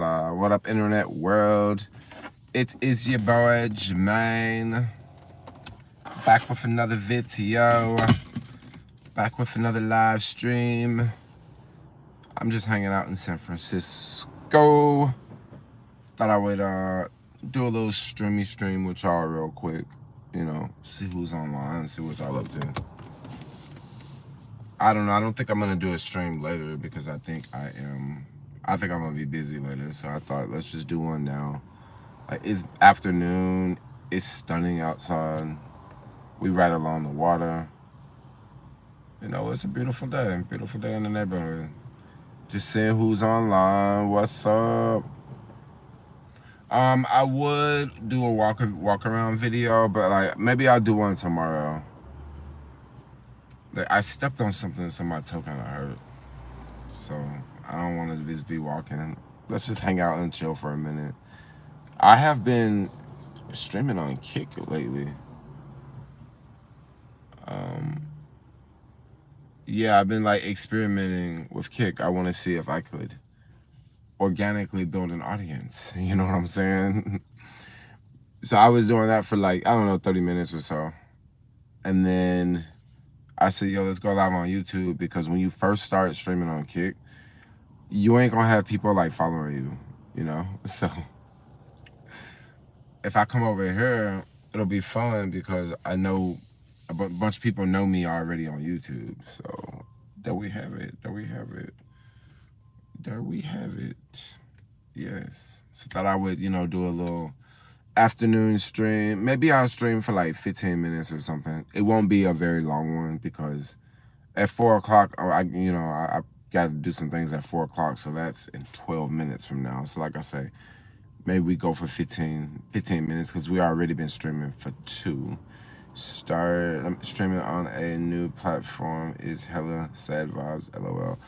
What up, internet world? It is your boy Jermaine, back with another video, back with another live stream. I'm just hanging out in San Francisco. Thought I would do a little stream with y'all real quick. You know, see who's online, see what y'all up to. I don't know. I don't think I'm gonna do a stream later because I think I'm gonna be busy later. So I thought let's just do one now. Like, it's afternoon. It's stunning outside. We right along the water. You know, it's a beautiful day. Beautiful day in the neighborhood. Just seeing who's online. What's up? I would do a walk around video, but like maybe I'll do one tomorrow. Like, I stepped on something, so my toe kind of hurt. So I don't want to just be walking. Let's just hang out and chill for a minute. I have been streaming on Kick lately. Yeah, I've been like experimenting with Kick. I want to see if I could organically build an audience. You know what I'm saying? So I was doing that for like, I don't know, 30 minutes or so. And then I said, yo, let's go live on YouTube, because when you first start streaming on Kick, you ain't gonna have people like following you, you know? So if I come over here, it'll be fun because I know a bunch of people know me already on YouTube. So there we have it. There we have it. There we have it. Yes. So thought I would, you know, do a little afternoon stream. Maybe I'll stream for like 15 minutes or something. It won't be a very long one because at 4 o'clock, I got to do some things at 4 o'clock. So that's in 12 minutes from now. So like I say, maybe we go for 15 minutes because we already been streaming for 2. I'm streaming on a new platform is hella sad vibes, LOL.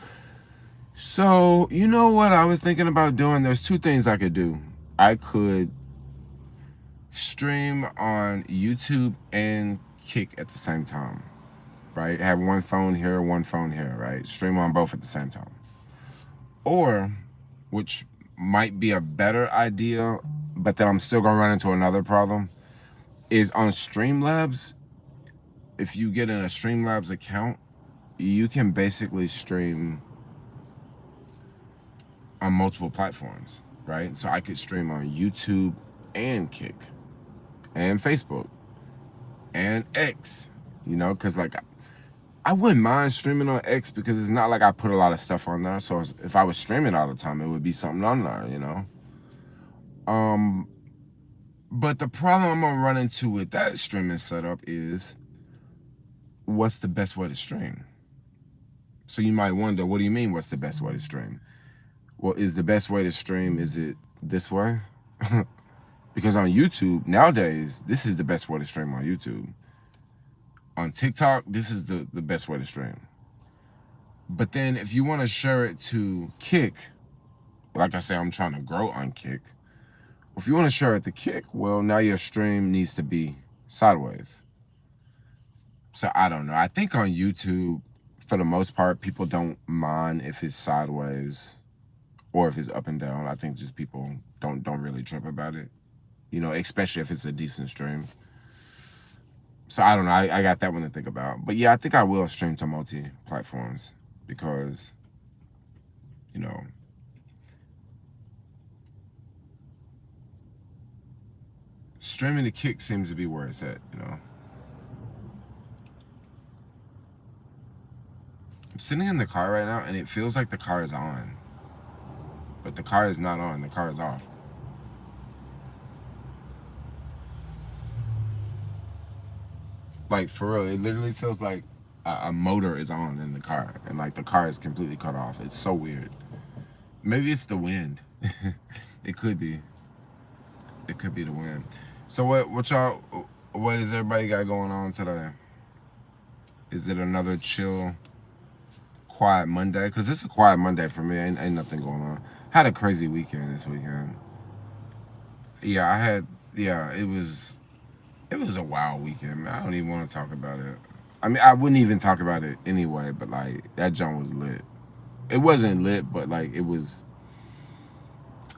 So, you know what I was thinking about doing? There's 2 things I could do. I could stream on YouTube and Kick at the same time, right? Have one phone here, right? Stream on both at the same time. Or, which might be a better idea, but then I'm still gonna run into another problem, is on Streamlabs. If you get in a Streamlabs account, you can basically stream on multiple platforms, right? So I could stream on YouTube and Kick and Facebook and X, you know, because like I wouldn't mind streaming on X because it's not like I put a lot of stuff on there. So if I was streaming all the time, it would be something on there, you know. But the problem I'm gonna run into with that streaming setup is, what's the best way to stream? So you might wonder, what do you mean, what's the best way to stream? Well, is the best way to stream, is it this way? Because on YouTube, nowadays, this is the best way to stream on YouTube. On TikTok, this is the best way to stream. But then if you want to share it to Kick, like I say, I'm trying to grow on Kick. If you want to share it to Kick, well, now your stream needs to be sideways. So I don't know. I think on YouTube, for the most part, people don't mind if it's sideways or if it's up and down. I think just people don't really trip about it, you know, especially if it's a decent stream. So I don't know. I got that one to think about. But yeah, I think I will stream to multi-platforms because, you know, streaming to Kick seems to be where it's at, you know. I'm sitting in the car right now and it feels like the car is on. But the car is not on, the car is off. Like, for real, it literally feels like a motor is on in the car and like the car is completely cut off. It's so weird. Maybe it's the wind. It could be. It could be the wind. So what is everybody got going on today? Is it another chill, quiet Monday? Because it's a quiet Monday for me. Ain't nothing going on. Had a crazy weekend this weekend. Yeah, it was a wild weekend, man. I don't even want to talk about it. I mean, I wouldn't even talk about it anyway, but like, that joint was lit. It wasn't lit, but like, it was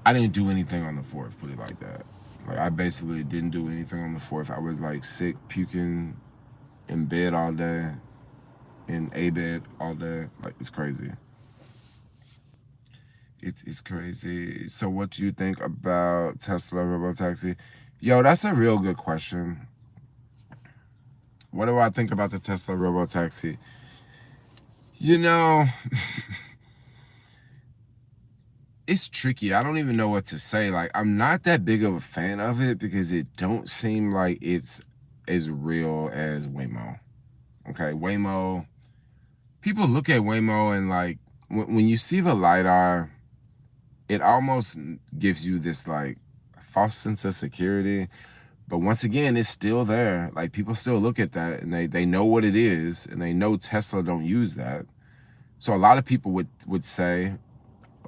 I didn't do anything on the 4th, put it like that. Like, I basically didn't do anything on the 4th. I was like sick, puking in bed all day, in a bed all day. Like, it's crazy. It's crazy. So what do you think about Tesla Robotaxi? Yo, that's a real good question. What do I think about the Tesla Robotaxi? You know, it's tricky. I don't even know what to say. Like, I'm not that big of a fan of it because it don't seem like it's as real as Waymo. Okay, Waymo. People look at Waymo and like when you see the LiDAR, it almost gives you this like false sense of security. But once again, it's still there. Like, people still look at that and they know what it is, and they know Tesla don't use that. So a lot of people would say,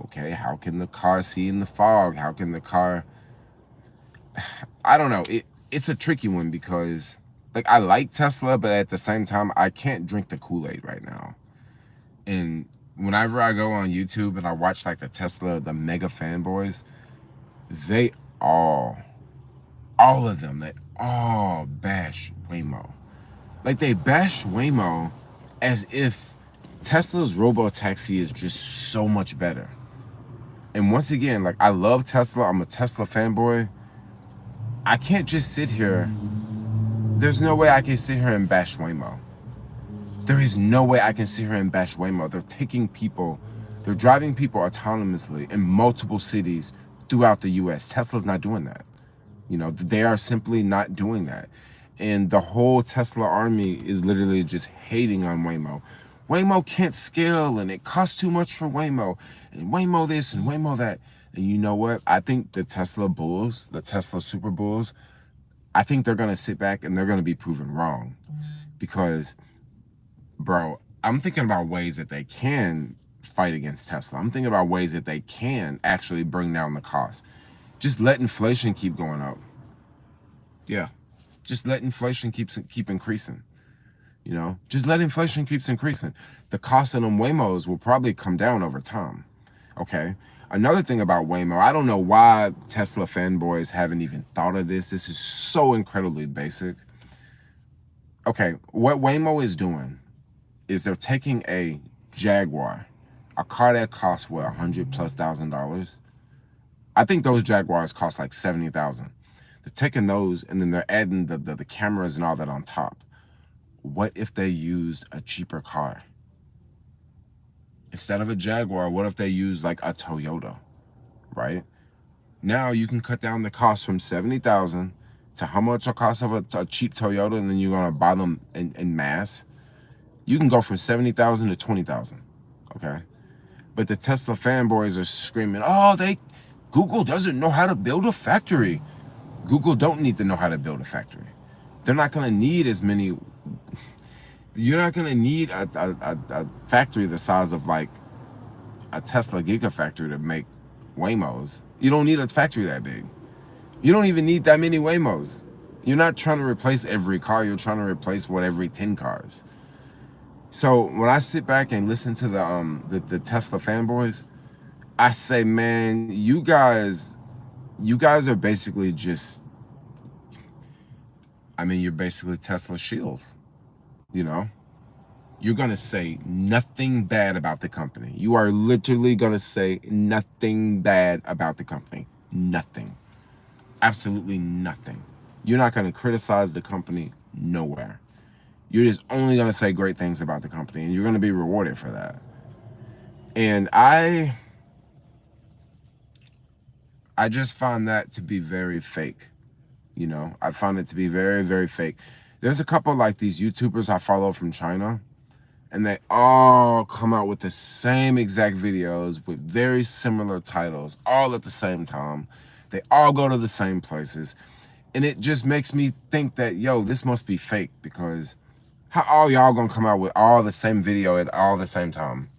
okay, how can the car see in the fog? How can the car... I don't know. It's a tricky one because, like, I like Tesla, but at the same time, I can't drink the Kool-Aid right now. And whenever I go on YouTube and I watch like the mega fanboys, they all of them, they all bash Waymo. Like, they bash Waymo as if Tesla's Robotaxi is just so much better. And once again, like, I love Tesla. I'm a Tesla fanboy. I can't just sit here. There's no way I can sit here and bash Waymo. There is no way I can sit here and bash Waymo. They're taking people, they're driving people autonomously in multiple cities throughout the US. Tesla's not doing that. You know, they are simply not doing that. And the whole Tesla army is literally just hating on Waymo. Waymo can't scale, and it costs too much for Waymo, and Waymo this and Waymo that. And you know what? I think the Tesla bulls, the Tesla super bulls, I think they're going to sit back and they're going to be proven wrong. Because, bro, I'm thinking about ways that they can fight against Tesla. I'm thinking about ways that they can actually bring down the cost. Just let inflation keep going up. Yeah. Just let inflation keep increasing. You know, just let inflation keeps increasing. The cost of them Waymos will probably come down over time. Okay. Another thing about Waymo, I don't know why Tesla fanboys haven't even thought of this. This is so incredibly basic. Okay, what Waymo is doing is they're taking a Jaguar, a car that costs what, $100,000+. I think those Jaguars cost like $70,000. They're taking those and then they're adding the cameras and all that on top. What if they used a cheaper car? Instead of a Jaguar, what if they used like a Toyota, right? Now you can cut down the cost from $70,000 to how much it costs of a cheap Toyota, and then you're gonna buy them in mass. You can go from $70,000 to $20,000, okay? But the Tesla fanboys are screaming, oh, Google doesn't know how to build a factory. Google don't need to know how to build a factory. They're not gonna need as many. You're not gonna need a factory the size of like a Tesla Gigafactory to make Waymos. You don't need a factory that big. You don't even need that many Waymos. You're not trying to replace every car. You're trying to replace every 10 cars. So when I sit back and listen to the Tesla fanboys, I say, man, you guys are basically just, I mean, you're basically Tesla shills. You know, you're going to say nothing bad about the company. You are literally going to say nothing bad about the company. Nothing. Absolutely nothing. You're not going to criticize the company nowhere. You're just only going to say great things about the company, and you're going to be rewarded for that. And I just find that to be very fake. You know, I find it to be very, very fake. There's a couple like these YouTubers I follow from China, and they all come out with the same exact videos with very similar titles, all at the same time. They all go to the same places. And it just makes me think that, yo, this must be fake, because how all y'all gonna come out with all the same video at all the same time?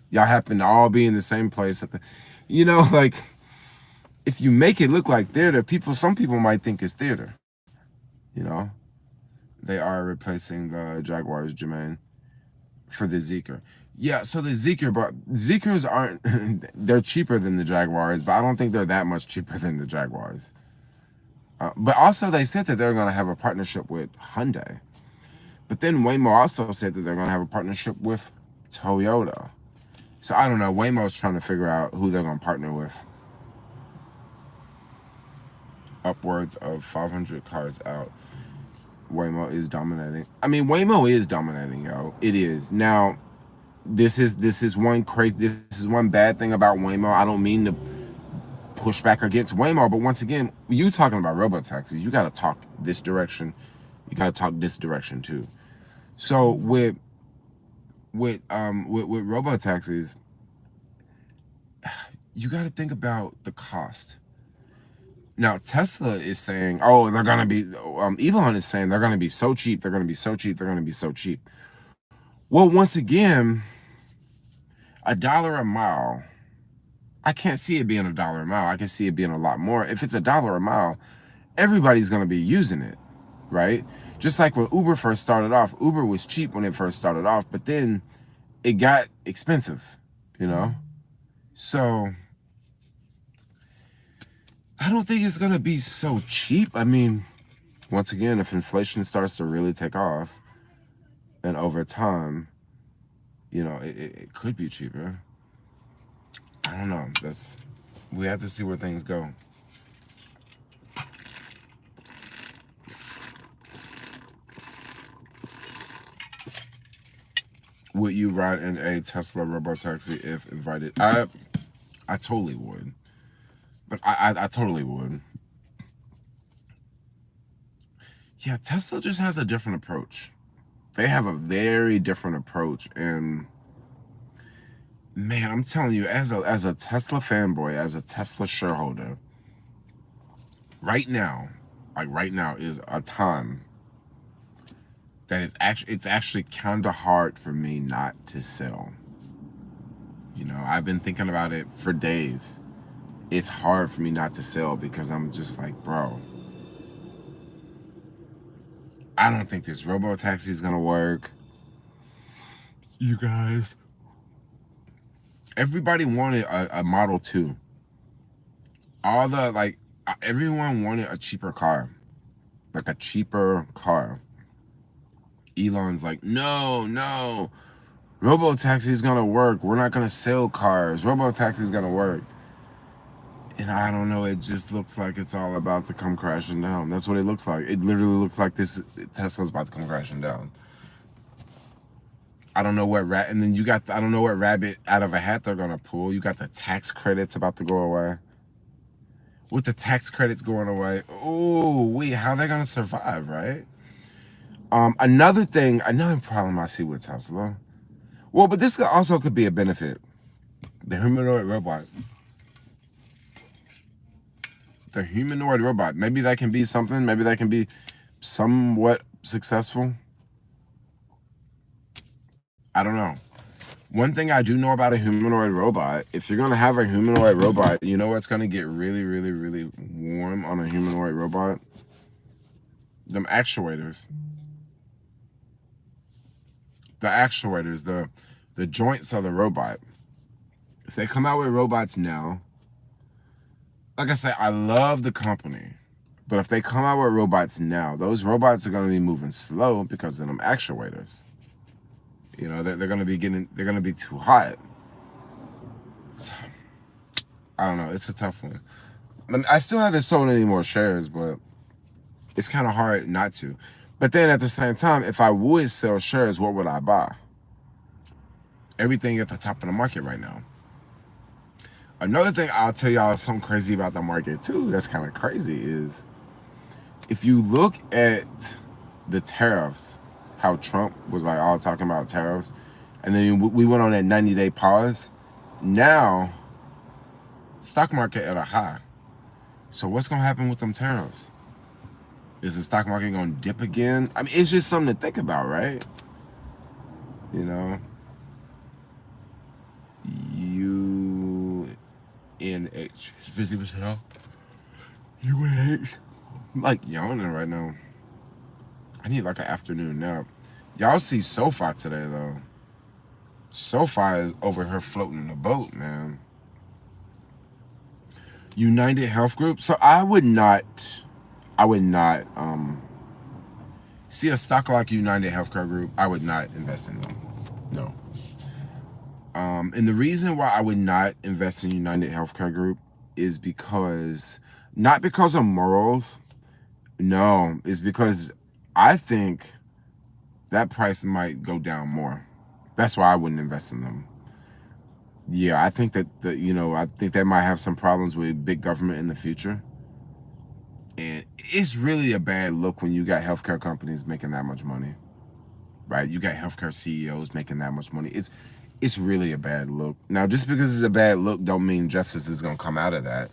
Y'all happen to all be in the same place at the, you know, like, if you make it look like theater, some people might think it's theater. You know, they are replacing the Jaguars, Jermaine, for the Zeekr. Yeah, so the Zekers aren't, they're cheaper than the Jaguars, but I don't think they're that much cheaper than the Jaguars. But also they said that they're going to have a partnership with Hyundai. But then Waymo also said that they're going to have a partnership with Toyota. So I don't know. Waymo's trying to figure out who they're going to partner with. Upwards of 500 cars out. Waymo is dominating. I mean, Waymo is dominating, yo. It is. Now, this is one bad thing about Waymo. I don't mean to push back against Waymo, but once again, you talking about robo taxis, you got to talk this direction. You got to talk this direction too. So with robo taxis, you got to think about the cost. Now Tesla is saying, oh, they're gonna be. Elon is saying they're gonna be so cheap. They're gonna be so cheap. They're gonna be so cheap. Well, once again, $1 a mile. I can't see it being $1 a mile. I can see it being a lot more. If it's $1 a mile, everybody's gonna be using it, right? Just like when Uber first started off, Uber was cheap when it first started off, but then it got expensive, you know? So I don't think it's gonna be so cheap. I mean, once again, if inflation starts to really take off, and over time, you know, it could be cheaper. I don't know. We have to see where things go. Would you ride in a Tesla robotaxi if invited? I totally would. Like I totally would. Yeah, Tesla just has a different approach. They have a very different approach, and man, I'm telling you, as a Tesla fanboy, as a Tesla shareholder, right now, like right now, is a time that it's actually kind of hard for me not to sell. You know, I've been thinking about it for days. It's hard for me not to sell because I'm just like, bro, I don't think this robo taxi is gonna work. You guys, everybody wanted a Model 2. All the everyone wanted a cheaper car, like a cheaper car. Elon's like, no, robo taxi is gonna work. We're not gonna sell cars. Robo taxi is gonna work. And I don't know. It just looks like it's all about to come crashing down. That's what it looks like. It literally looks like Tesla's about to come crashing down. I don't know what and then I don't know what rabbit out of a hat they're gonna pull. You got the tax credits about to go away. With the tax credits going away, oh wait, how are they gonna survive, right? Another problem I see with Tesla. Well, but this also could be a benefit. The humanoid robot. The humanoid robot. Maybe that can be something. Maybe that can be somewhat successful. I don't know. One thing I do know about a humanoid robot, if you're going to have a humanoid robot, you know what's going to get really, really, really warm on a humanoid robot? Them actuators. The actuators, the joints of the robot. If they come out with robots now, like I said, I love the company. But if they come out with robots now, those robots are going to be moving slow because of them actuators. You know, they're going to be too hot. So, I don't know. It's a tough one. I still haven't sold any more shares, but it's kind of hard not to. But then at the same time, if I would sell shares, what would I buy? Everything at the top of the market right now. Another thing I'll tell y'all something crazy about the market too, that's kind of crazy, is if you look at the tariffs, how Trump was like all talking about tariffs, and then we went on that 90-day pause. Now, stock market at a high. So what's gonna happen with them tariffs? Is the stock market gonna dip again? I mean, it's just something to think about, right? You know, UNH is 50% off. UNH, I'm like yawning right now. I need like an afternoon nap. Y'all see SoFi today though. SoFi is over here floating the boat, man. United Health Group. So I would not see a stock like United Healthcare Group. I would not invest in them. No. And the reason why I would not invest in United Healthcare Group is because, not because of morals. No, it's because I think that price might go down more. That's why I wouldn't invest in them. Yeah, I think that I think they might have some problems with big government in the future. And it's really a bad look when you got healthcare companies making that much money, right? You got healthcare CEOs making that much money. It's really a bad look. Now, just because it's a bad look don't mean justice is gonna come out of that.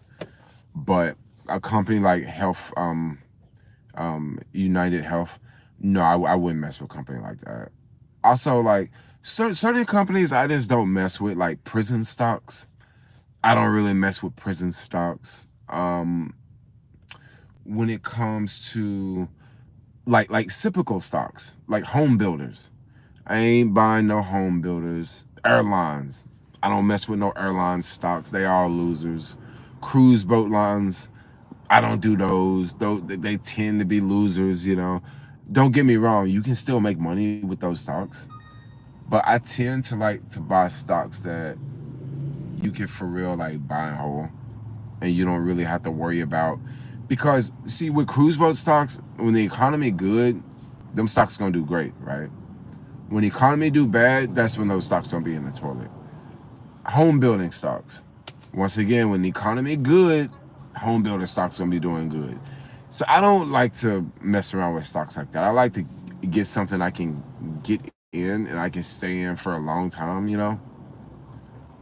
But a company like United Health, no, I wouldn't mess with a company like that. Also, like certain companies, I just don't mess with, like prison stocks. I don't really mess with prison stocks. When it comes to like cyclical stocks, like home builders, I ain't buying no home builders. Airlines, I don't mess with no airline stocks. They all losers. Cruise boat lines, I don't do those. Though they tend to be losers. Don't get me wrong. You can still make money with those stocks, but I tend to like to buy stocks that you can for real like buy and hold, and you don't really have to worry about. Because see, with cruise boat stocks, when the economy good, them stocks gonna do great, right? When the economy do bad, that's when those stocks gonna be in the toilet. Home building stocks, once again, when the economy good, home building stocks gonna be doing good. So I don't like to mess around with stocks like that. I like to get something I can get in and I can stay in for a long time.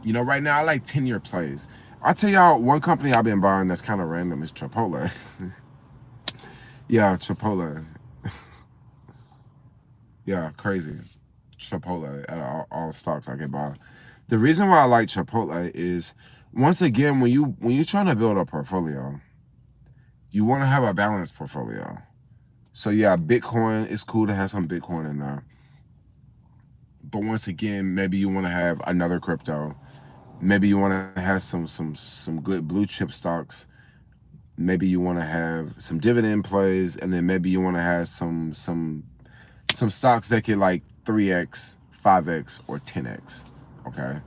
Right now I like 10-year plays. I'll tell y'all one company I've been buying that's kind of random is Chipotle. Yeah, Chipotle. Yeah, crazy. Chipotle at all stocks I can buy. The reason why I like Chipotle is, once again, when you're trying to build a portfolio, you want to have a balanced portfolio. So yeah, Bitcoin, it's cool to have some Bitcoin in there. But once again, maybe you want to have another crypto. Maybe you want to have some good blue chip stocks. Maybe you want to have some dividend plays, and then maybe you want to have some stocks that get like 3x, 5x, or 10x. Okay.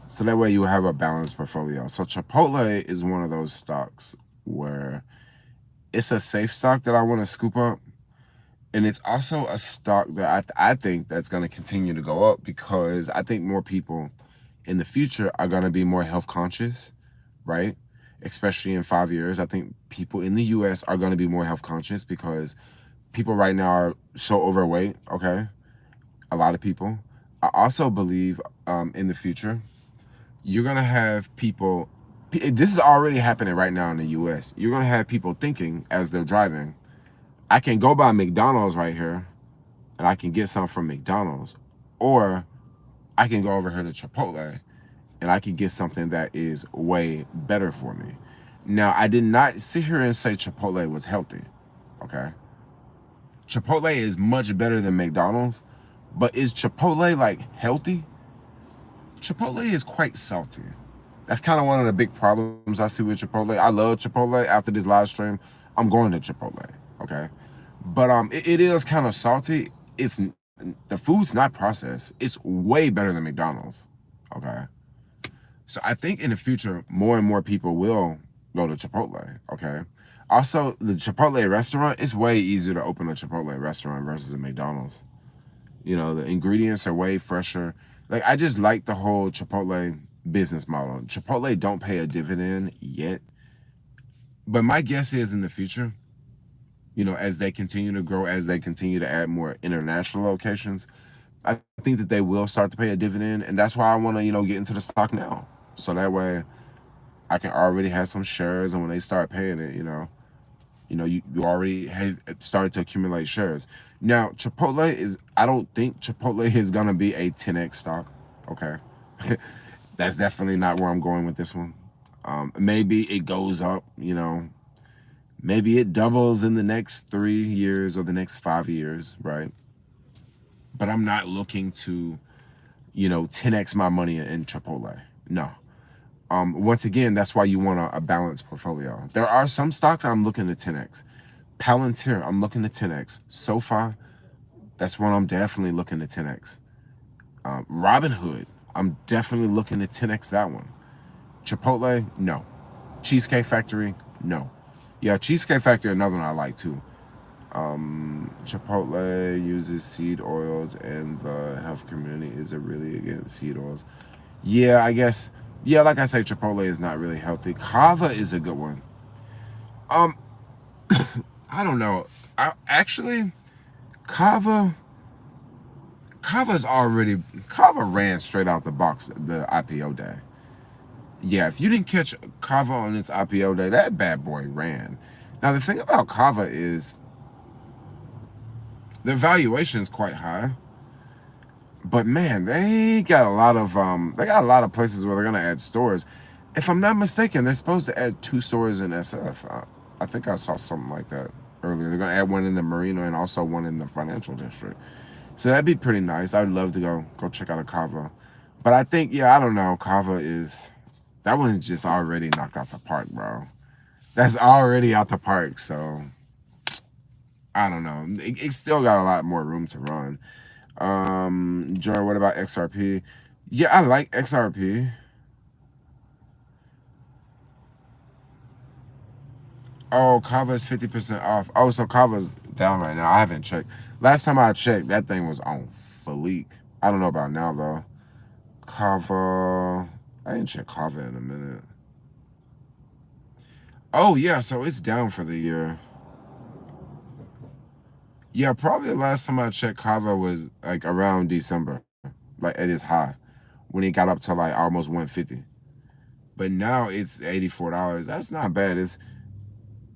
So that way you have a balanced portfolio. So Chipotle is one of those stocks where it's a safe stock that I want to scoop up. And it's also a stock that I think that's going to continue to go up, because I think more people in the future are going to be more health conscious, right? Especially in 5 years. I think people in the US are going to be more health conscious because people right now are so overweight, okay? A lot of people. I also believe in the future, you're going to have people, this is already happening right now in the US. You're going to have people thinking as they're driving, I can go by McDonald's right here and I can get some from McDonald's, or I can go over here to Chipotle and I can get something that is way better for me. Now, I did not sit here and say Chipotle was healthy, okay? Chipotle is much better than McDonald's, but is Chipotle like healthy? Chipotle is quite salty. That's kind of one of the big problems I see with Chipotle. I love Chipotle. After this live stream, I'm going to Chipotle, okay? But it is kind of salty. The food's not processed. It's way better than McDonald's, okay? So I think in the future, more and more people will go to Chipotle, okay? Also, the Chipotle restaurant, it's way easier to open a Chipotle restaurant versus a McDonald's. The ingredients are way fresher. Like, I just like the whole Chipotle business model. Chipotle don't pay a dividend yet. But my guess is in the future, as they continue to grow, as they continue to add more international locations, I think that they will start to pay a dividend. And that's why I want to, get into the stock now. So that way I can already have some shares. And when they start paying it, you already have started to accumulate shares. Now, I don't think Chipotle is going to be a 10x stock. Okay. That's definitely not where I'm going with this one. Maybe it goes up, maybe it doubles in the next 3 years or the next 5 years, right? But I'm not looking to, 10x my money in Chipotle. No. Once again, that's why you want a balanced portfolio. There are some stocks I'm looking to 10x. Palantir, I'm looking to 10x. SoFi, that's one I'm definitely looking to 10x. Robinhood, I'm definitely looking to 10x that one. Chipotle, no. Cheesecake Factory, no. Yeah, Cheesecake Factory, another one I like too. Chipotle uses seed oils, and the health community isn't really against seed oils. Yeah, I guess. Yeah, like I say, Chipotle is not really healthy. Kava is a good one. I don't know. Actually, Kava ran straight out the box the IPO day. Yeah, if you didn't catch Kava on its IPO day, that bad boy ran. Now the thing about Kava is their valuation is quite high, but man, they got a lot of places where they're gonna add stores. If I'm not mistaken, they're supposed to add 2 stores in SF. I think I saw something like that earlier. They're gonna add one in the Marina and also one in the financial district. So that'd be pretty nice. I'd love to go check out a Kava. But I think, I don't know. That one's just already knocked out the park, bro. That's already out the park. So I don't know. It still got a lot more room to run. Joy, what about XRP? Yeah, I like XRP. Oh, Kava is 50% off. Oh, so Kava's down right now. I haven't checked. Last time I checked, that thing was on fleek. I don't know about now, though. Kava. I didn't check Kava in a minute. Oh, yeah, so it's down for the year. Yeah, probably the last time I checked Kava was like around December. Like at its high. When it got up to like almost 150. But now it's $84. That's not bad.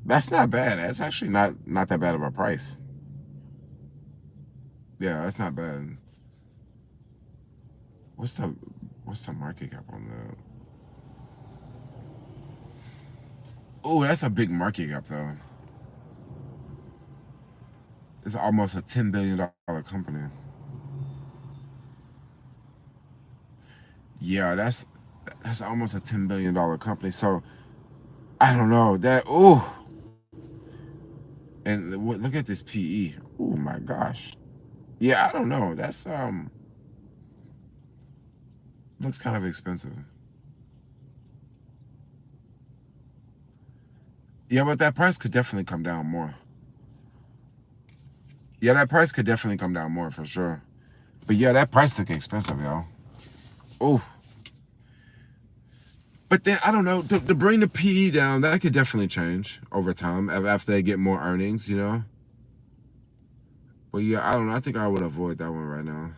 That's not bad. That's actually not that bad of a price. Yeah, that's not bad. What's the market cap on that? Oh, that's a big market cap though. It's almost a $10 billion company. Yeah, that's almost a $10 billion company. So I don't know that. Oh, and look at this PE. Oh my gosh. Yeah, I don't know. That's looks kind of expensive. Yeah, but that price could definitely come down more. Yeah, that price could definitely come down more for sure. But yeah, that price look expensive, y'all. Oh. But then I don't know, to bring the PE down, that could definitely change over time after they get more earnings. But yeah, I don't know. I think I would avoid that one right now.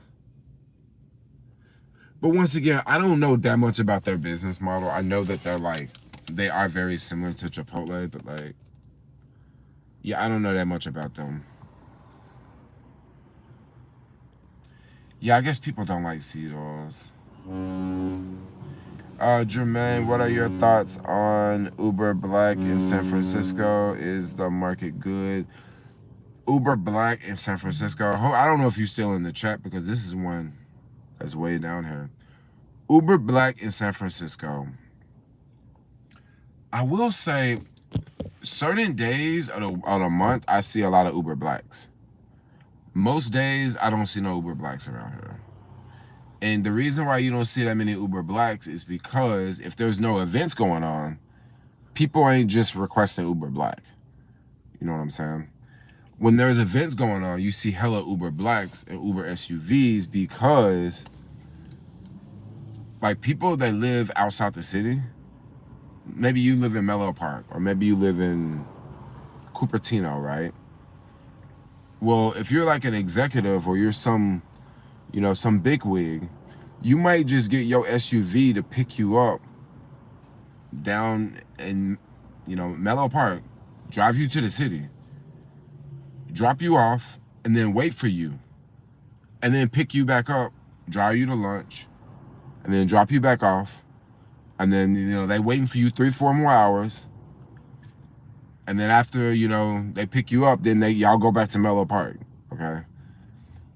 But once again, I don't know that much about their business model. I know that they are very similar to Chipotle, but yeah, I don't know that much about them. Yeah, I guess people don't like seed oils. Jermaine, what are your thoughts on Uber Black in San Francisco? Is the market good? Uber Black in San Francisco. I don't know if you're still in the chat because this is one that's way down here. Uber Black in San Francisco. I will say certain days of the month, I see a lot of Uber Blacks. Most days, I don't see no Uber Blacks around here. And the reason why you don't see that many Uber Blacks is because if there's no events going on, people ain't just requesting Uber Black. You know what I'm saying? When there's events going on, you see hella Uber Blacks and Uber SUVs because like people that live outside the city, maybe you live in Menlo Park or maybe you live in Cupertino, right? Well, if you're like an executive or you're some bigwig, you might just get your SUV to pick you up down in, Menlo Park, drive you to the city, drop you off, and then wait for you, and then pick you back up, drive you to lunch, and then drop you back off, and then, they waiting for you 3-4 more hours, and then after, they pick you up, then y'all go back to Menlo Park, okay?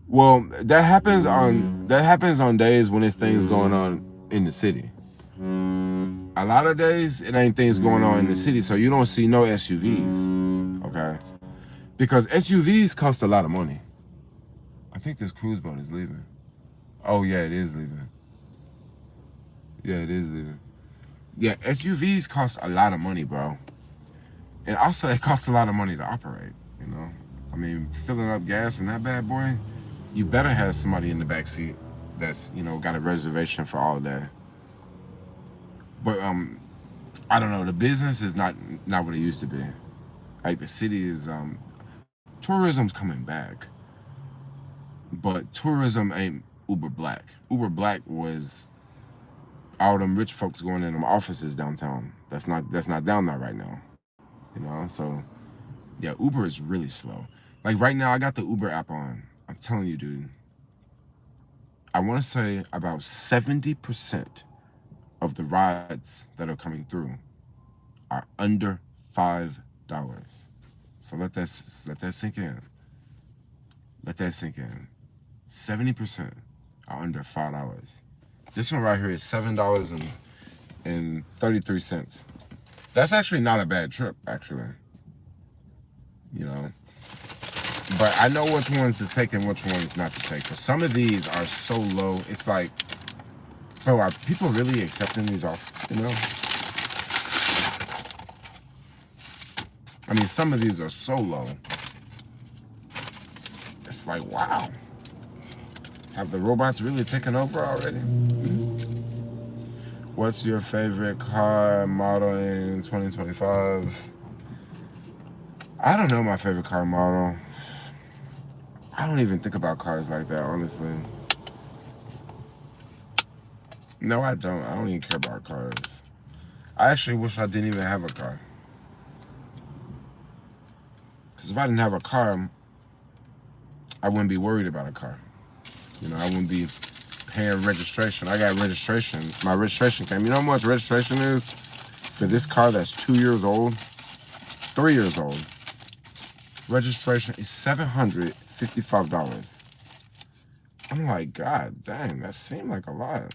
Well, that happens on days when it's things going on in the city. A lot of days it ain't things going on in the city, so you don't see no SUVs. Okay, because SUVs cost a lot of money. I think this cruise boat is leaving. Oh yeah, it is leaving. Yeah, it is leaving. Yeah, SUVs cost a lot of money, bro. And also, it costs a lot of money to operate, you know? I mean, filling up gas in that bad boy, you better have somebody in the back seat that's, got a reservation for all day. But I don't know, the business is not what it used to be. Like the city is tourism's coming back. But tourism ain't Uber Black. Uber Black was all them rich folks going in them offices downtown. That's not down there right now. So yeah, Uber is really slow. Like right now, I got the Uber app on. I'm telling you, dude. I want to say about 70% of the rides that are coming through are under $5. So let that sink in. Let that sink in. 70% are under $5. This one right here is $7.33. That's actually not a bad trip, actually. You know. But I know which ones to take and which ones not to take. Because some of these are so low. It's like, bro, are people really accepting these offers? I mean, some of these are so low. It's like, wow. Have the robots really taken over already? What's your favorite car model in 2025? I don't know my favorite car model. I don't even think about cars like that, honestly. No, I don't. I don't even care about cars. I actually wish I didn't even have a car. Because if I didn't have a car, I wouldn't be worried about a car. I wouldn't be paying registration. I got registration. My registration came. You know how much registration is for this car that's 2 years old? 3 years old. Registration is $755. I'm like, God dang, that seemed like a lot.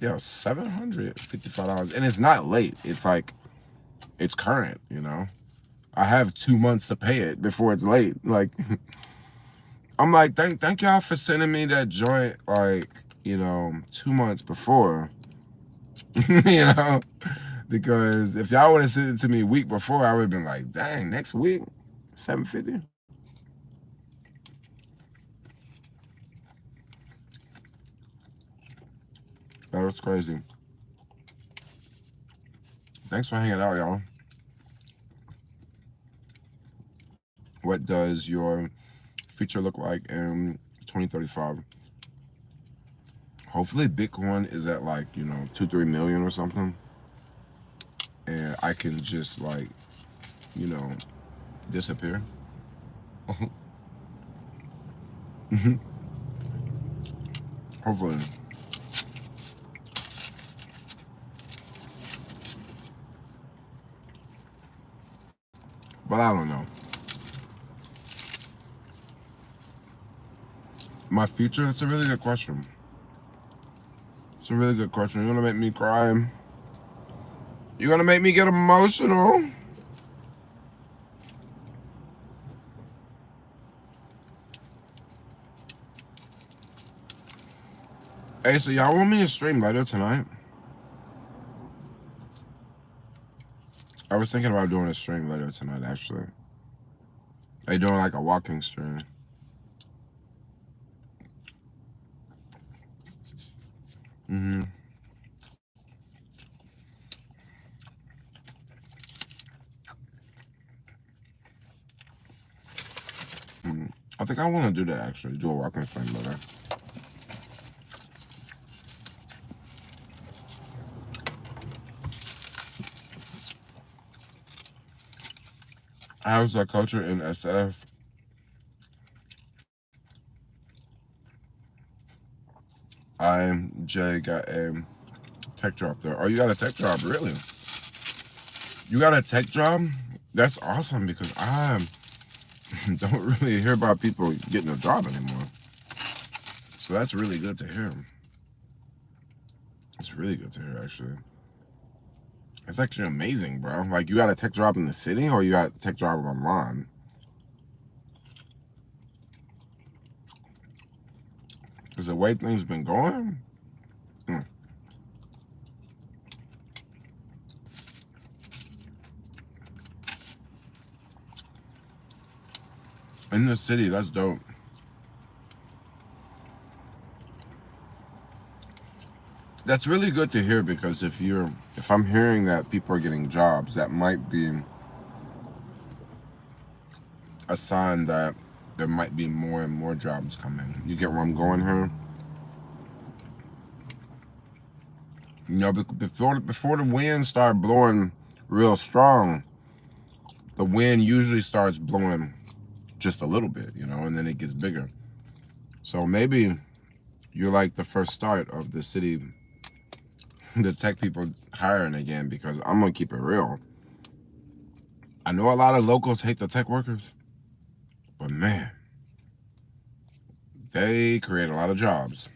Yeah, $755. And it's not late. It's like, it's current, I have 2 months to pay it before it's late. Like, I'm like, thank y'all for sending me that joint, like, 2 months before. Because if y'all would have sent it to me a week before, I would have been like, dang, next week, $750. That was crazy. Thanks for hanging out, y'all. What does your future look like in 2035? Hopefully Bitcoin is at like, 2-3 million or something. And I can just like, disappear. Hopefully. But I don't know. My future, it's a really good question. It's a really good question. You're gonna make me cry. You're gonna make me get emotional. Hey, so y'all want me to stream later tonight? I was thinking about doing a stream later tonight, actually. Like doing like a walking stream. I think I want to do that, actually. Do a walking stream later. How's the culture in SF? Jay got a tech job there. Oh, you got a tech job, really? You got a tech job? That's awesome because Don't really hear about people getting a job anymore. So that's really good to hear. It's really good to hear, actually. It's actually amazing, bro. Like, you got a tech job in the city or you got a tech job online? Because the way things been going, in the city, that's dope. That's really good to hear, because if I'm hearing that people are getting jobs, that might be a sign that there might be more and more jobs coming. You get where I'm going here? You know, before the wind started blowing real strong, the wind usually starts blowing just a little bit, you know, and then it gets bigger. So maybe you're like the first start of the city, the tech people hiring again, because I'm gonna keep it real. I know a lot of locals hate the tech workers, but man, they create a lot of jobs.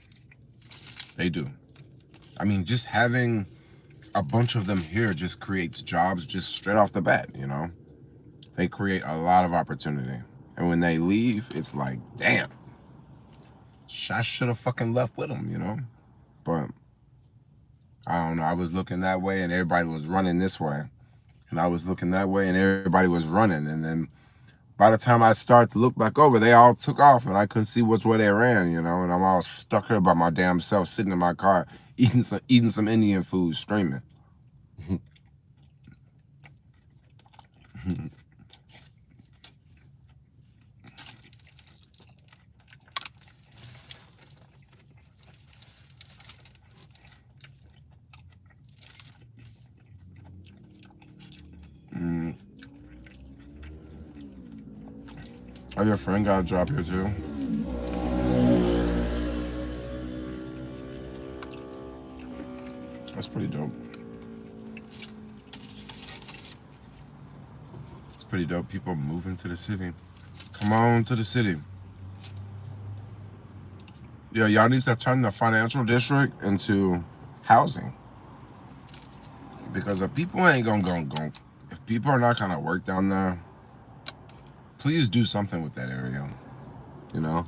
They do. I mean, just having a bunch of them here just creates jobs just straight off the bat, you know? They create a lot of opportunity. And when they leave, it's like, damn, I should have fucking left with them, you know? But I don't know. I was looking that way and everybody was running this way. And I was looking that way and everybody was running. And then by the time I started to look back over, they all took off and I couldn't see which way they ran, you know? And I'm all stuck here by my damn self, sitting in my car, eating some Indian food, streaming. Oh, your friend got a job here too? That's pretty dope. It's pretty dope. People moving to the city. Come on to the city. Yeah, y'all need to turn the financial district into housing. Because if people ain't gonna go, if people are not gonna work down there, please do something with that area, you know?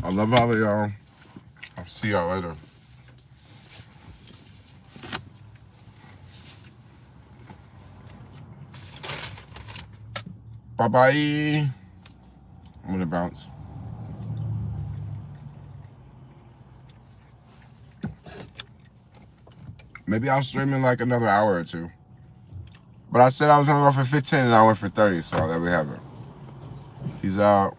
I love all of y'all. I'll see y'all later. Bye-bye. I'm gonna bounce. Maybe I'll stream in like another hour or two. But I said I was gonna go for 15 and I went for 30, so there we have it. Peace out.